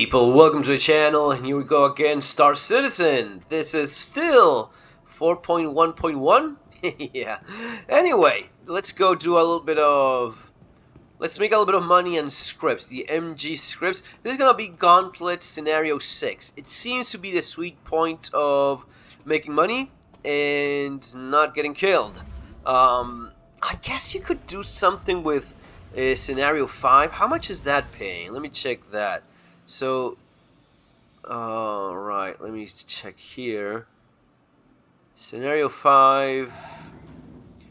people, welcome to the channel, and here we go again, Star Citizen. This is still 4.1.1? Yeah. Anyway, let's go do a little bit of... Let's make a little bit of money on scripts, the MG scripts. This is gonna be Gauntlet Scenario 6. It seems to be the sweet point of making money and not getting killed. I guess you could do something with Scenario 5. How much is that paying? Let me check that. So, right, let me check here. Scenario 5,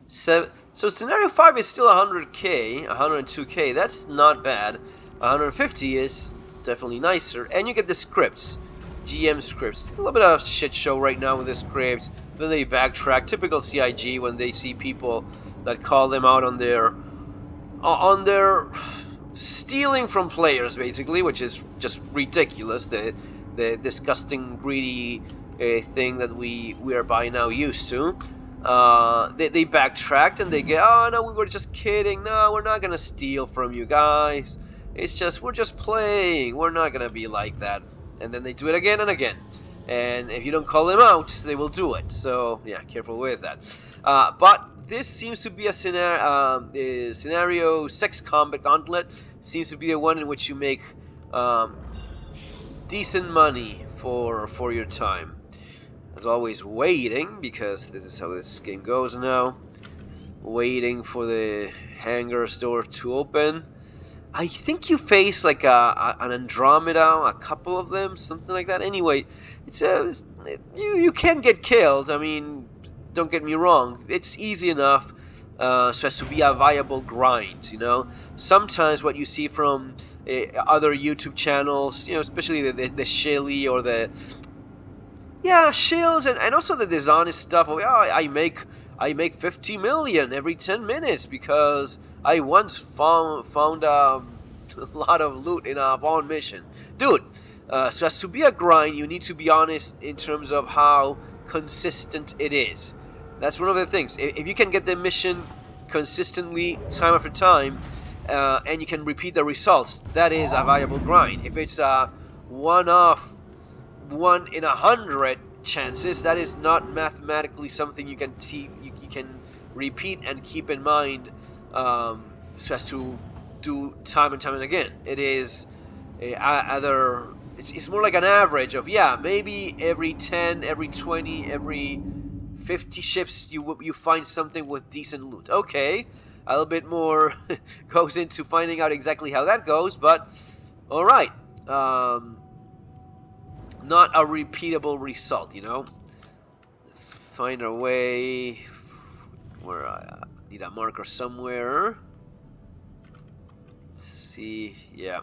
7. So Scenario 5 is still 100k, 102k. That's not bad. 150 is definitely nicer, and you get the scripts, GM scripts. A little bit of shit show right now with the scripts. Then they backtrack. Typical CIG when they see people that call them out on their stealing from players, basically, which is just ridiculous. The disgusting, greedy thing that we are by now used to. They backtracked and they go, oh no, we were just kidding. No, we're not gonna steal from you guys. It's just, we're just playing. We're not gonna be like that. And then they do it again and again. And if you don't call them out, they will do it. So yeah, careful with that. But this seems to be a scenario 6 combat gauntlet. Seems to be the one in which you make decent money for your time. As always, waiting, because this is how this game goes now. Waiting for the hangar door to open. I think you face like an Andromeda, a couple of them, something like that. Anyway, you can get killed. I mean, don't get me wrong. It's easy enough so as to be a viable grind. You know, sometimes what you see from other YouTube channels, you know, especially the shilly or the shills and also the dishonest stuff. Oh, I make 50 million every 10 minutes because I once found a lot of loot in a Vaughn mission. Dude, so as to be a grind, you need to be honest in terms of how consistent it is. That's one of the things. If you can get the mission consistently, time after time, and you can repeat the results, that is a viable grind. If it's a one-off, 1 in 100 chances, that is not mathematically something you can you can repeat and keep in mind, so as to do time and time and again. It is it's more like an average of, yeah, maybe every 10, every 20, every 50 ships you find something with decent loot. Okay, a little bit more goes into finding out exactly how that goes, but all right. Not a repeatable result, you know. Let's find our way. Where I need a marker somewhere. Let's see. Yeah.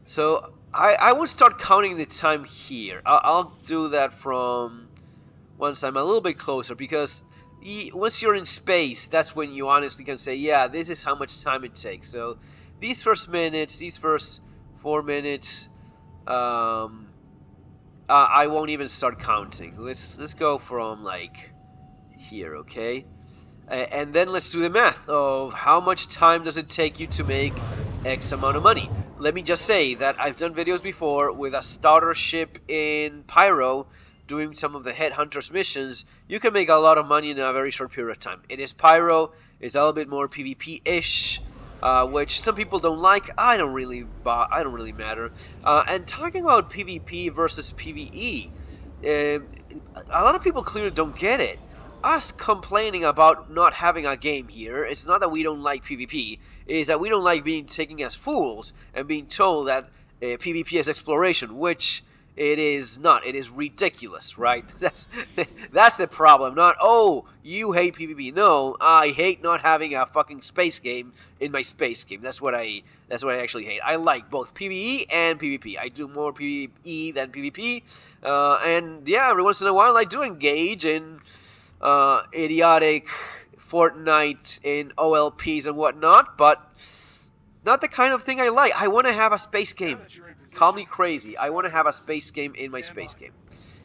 So I will start counting the time here. I'll do that from once I'm a little bit closer, because once you're in space, that's when you honestly can say, yeah, this is how much time it takes. So these first minutes, these first 4 minutes, I won't even start counting. Let's go from like here, okay? And then let's do the math of how much time does it take you to make X amount of money. Let me just say that I've done videos before with a starter ship in Pyro doing some of the Headhunters missions. You can make a lot of money in a very short period of time. It is Pyro. It's a little bit more PvP-ish. Which some people don't like. I don't really matter. And talking about PvP versus PvE, a lot of people clearly don't get it. Us complaining about not having a game here, it's not that we don't like PvP, it's that we don't like being taken as fools and being told that PvP is exploration, which it is not. It is ridiculous, right? That's the problem. Not, oh, you hate PvP. No, I hate not having a fucking space game in my space game. That's what I actually hate. I like both PvE and PvP. I do more PvE than PvP, and yeah, every once in a while I do engage in idiotic Fortnite in OLPs and whatnot, but not the kind of thing I like. I want to have a space game. Call me crazy. I want to have a space game in my space game.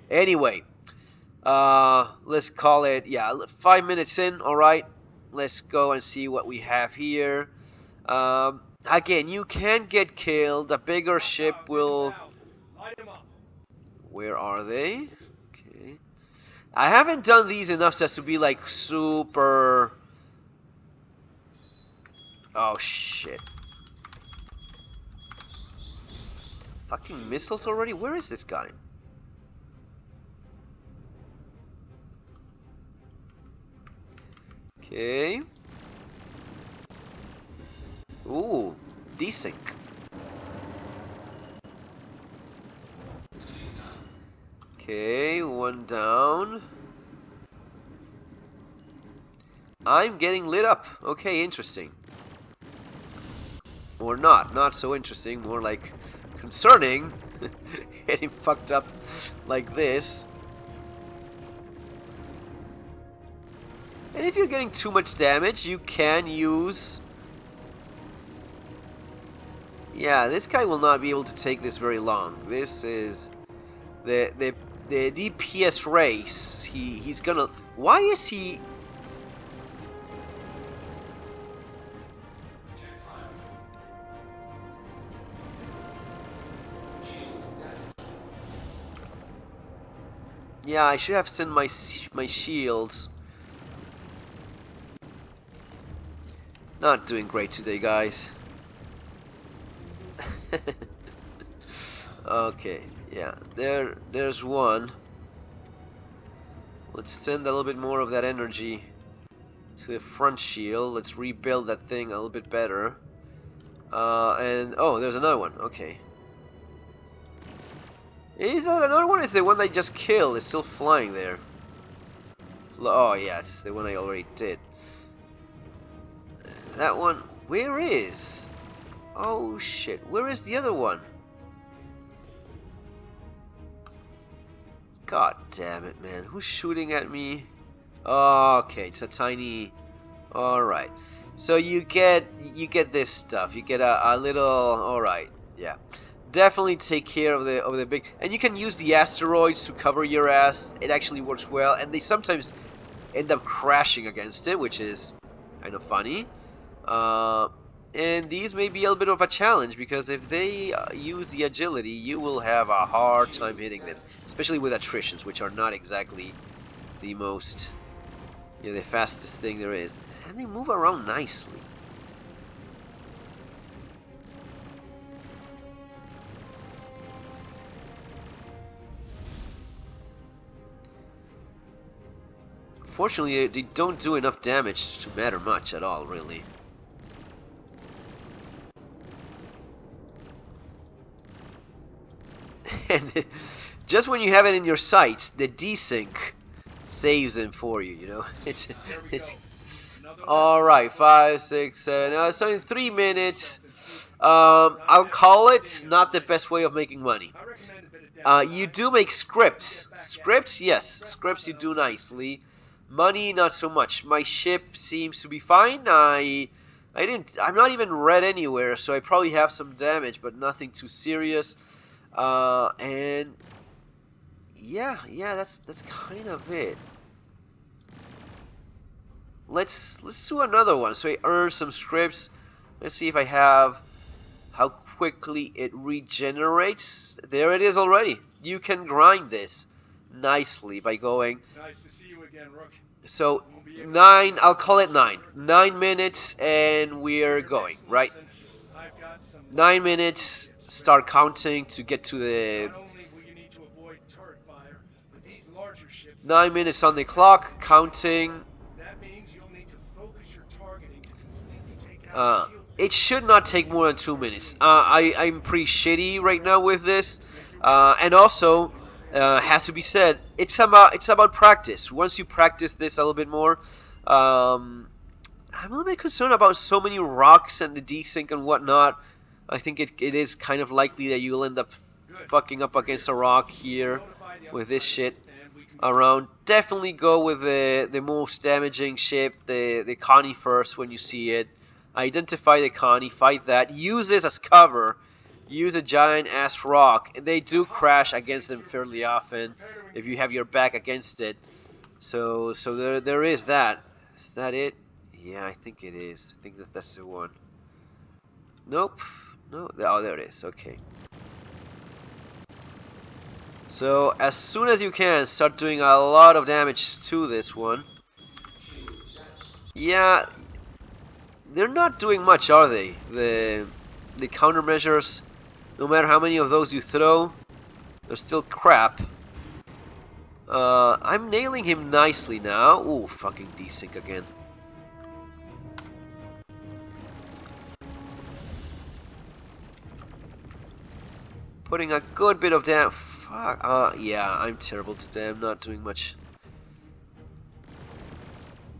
Anyway, let's call it, 5 minutes in, alright? Let's go and see what we have here. Again, you can get killed. A bigger ship will... Where are they? Okay. I haven't done these enough just to be like super... Oh shit. Fucking missiles already? Where is this guy? Okay. Ooh, desync. Okay, one down. I'm getting lit up. Okay, interesting. Or not so interesting, more like concerning. Getting fucked up like this. And if you're getting too much damage, you can use... Yeah, this guy will not be able to take this very long. This is... The DPS race. He's gonna... Why is he... Yeah, I should have sent my shields. Not doing great today, guys. Okay, yeah, there's one. Let's send a little bit more of that energy to the front shield. Let's rebuild that thing a little bit better. And oh, there's another one. Okay. Is that another one? Is the one I just killed? It's still flying there. Oh yeah, it's the one I already did. That one, where is? Oh shit, where is the other one? God damn it, man. Who's shooting at me? Oh, okay, it's a tiny... Alright. So you get this stuff. You get a little... Alright, yeah. Definitely take care of the big... And you can use the asteroids to cover your ass. It actually works well. And they sometimes end up crashing against it, which is kind of funny. And these may be a little bit of a challenge, because if they use the agility, you will have a hard time hitting them, especially with attritions, which are not exactly the most, the fastest thing there is. And they move around nicely. Fortunately, they don't do enough damage to matter much at all, really. And just when you have it in your sights, the desync saves them for you. You know, it's all right. 5, 6, 7. So in 3 minutes, I'll call it not the best way of making money. You do make scripts. Scripts, yes, scripts you do nicely. Money, not so much. My ship seems to be fine. I'm not even red anywhere, so I probably have some damage, but nothing too serious. And yeah, that's kind of it. Let's do another one. So I earn some scripts. Let's see if I have how quickly it regenerates. There it is already. You can grind this nicely by going. Nice to see you again, Rook. So 9, I'll call it 9. 9 minutes and we're going, right? 9 minutes, start counting to get to the... 9 minutes on the clock, counting. It should not take more than 2 minutes. I'm pretty shitty right now with this. And also... has to be said, it's about practice. Once you practice this a little bit more, I'm a little bit concerned about so many rocks and the desync and whatnot. I think it is kind of likely that you'll end up fucking up against a rock here with this shit around. Definitely go with the most damaging ship, the Connie first when you see it. Identify the Connie, fight that, use this as cover. Use a giant ass rock. They do crash against them fairly often if you have your back against it. So there is that. Is that it? Yeah, I think it is. I think that's the one. Nope. No. Oh, there it is. Okay. So as soon as you can, start doing a lot of damage to this one. Yeah, they're not doing much, are they? The countermeasures, no matter how many of those you throw, they're still crap. I'm nailing him nicely now. Ooh, fucking desync again. Putting a good bit of damage. Fuck. Yeah, I'm terrible today. I'm not doing much.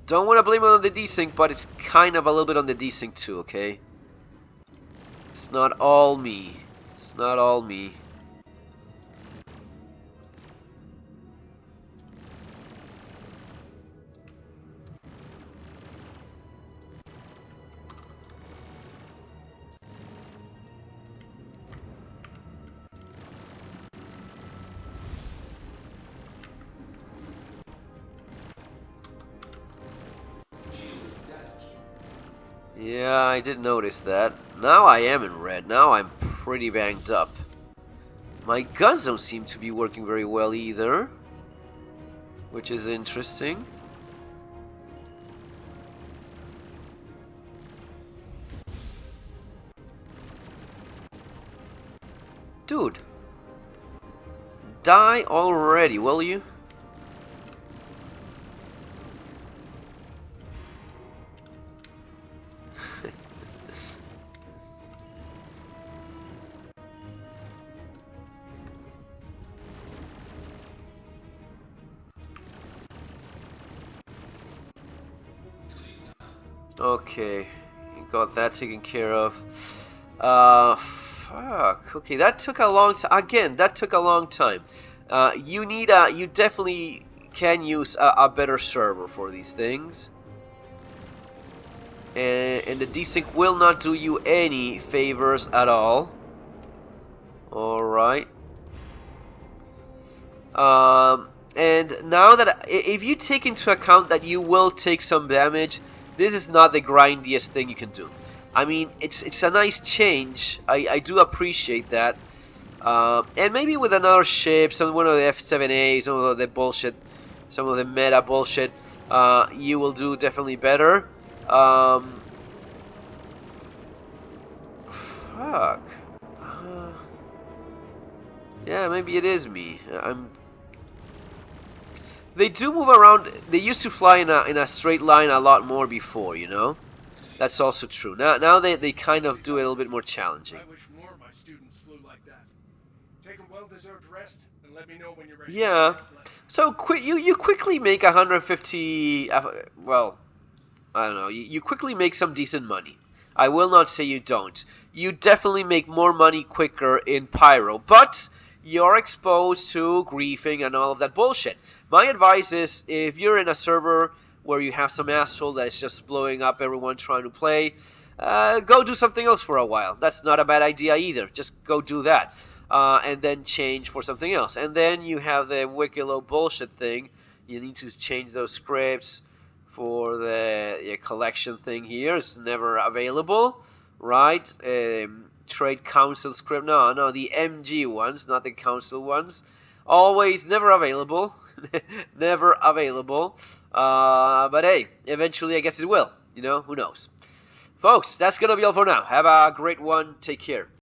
Don't want to blame it on the desync, but it's kind of a little bit on the desync too, okay? It's not all me. It's not all me. Yeah, I did notice that. Now I am in red. Now I'm pretty banged up. My guns don't seem to be working very well either, which is interesting. Dude, die already, will you? Okay, you got that taken care of. Fuck. Okay, that took a long time. Again, that took a long time. You definitely can use a better server for these things. And the desync will not do you any favors at all. Alright. And now that, if you take into account that you will take some damage, this is not the grindiest thing you can do. I mean, it's a nice change. I do appreciate that. And maybe with another ship, one of the F7A, some of the bullshit, some of the meta bullshit, you will do definitely better. Fuck. Yeah, maybe it is me. They do move around. They used to fly in a straight line a lot more before, you know. That's also true. Now they kind of do it a little bit more challenging. I wish more of my students flew like that. Take a well-deserved rest and let me know when you're ready. Yeah. So you quickly make 150. Well, I don't know. You quickly make some decent money. I will not say you don't. You definitely make more money quicker in Pyro, but you're exposed to griefing and all of that bullshit. My advice is, if you're in a server where you have some asshole that is just blowing up everyone trying to play, go do something else for a while. That's not a bad idea either. Just go do that. And then change for something else. And then you have the Wikilow bullshit thing. You need to change those scripts for the collection thing here. It's never available, right? Trade council script. No, the MG ones, not the council ones. Always never available. Never available. But hey, eventually I guess it will. You know, who knows? Folks, that's going to be all for now. Have a great one. Take care.